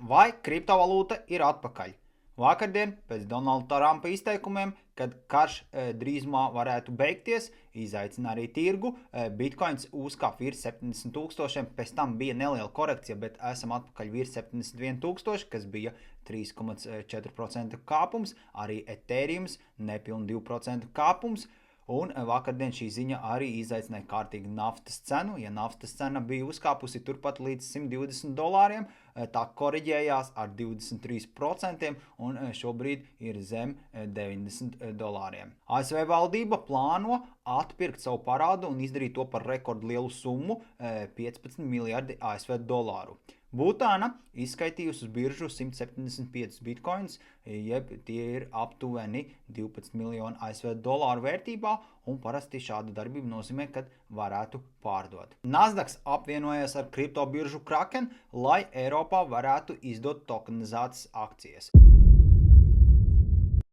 Vai kriptovalūta ir atpakaļ? Vakardien, pēc Donalda Trumpa izteikumiem, kad karš drīzumā varētu beigties, izaicina arī tirgu. Bitcoins uzkāpa virs 70,000, pēc tam bija neliela korekcija, bet esam atpakaļ virs 71,000, kas bija 3,4% kāpums, arī Ethereums nepilni 2% kāpums. Un vakardien šī ziņa arī izaicināja kārtīgi naftas cenu. Ja naftas cena bija uzkāpusi turpat līdz $120, tā koriģējās ar 23% un šobrīd ir zem $90. ASV valdība plāno atpirkt savu parādu un izdarīt to par rekordlielu summu - 15 miljardi ASV dolāru. Butāna izskaitījusi uz biržu 175 bitcoins, jeb tie ir aptuveni 12 miljoni ASV dolāru vērtībā, un parasti šāda darbība nozīmē, ka varētu pārdot. Nasdaq apvienojas ar kriptobiržu Kraken, lai Eiropā varētu izdot tokenizētas akcijas.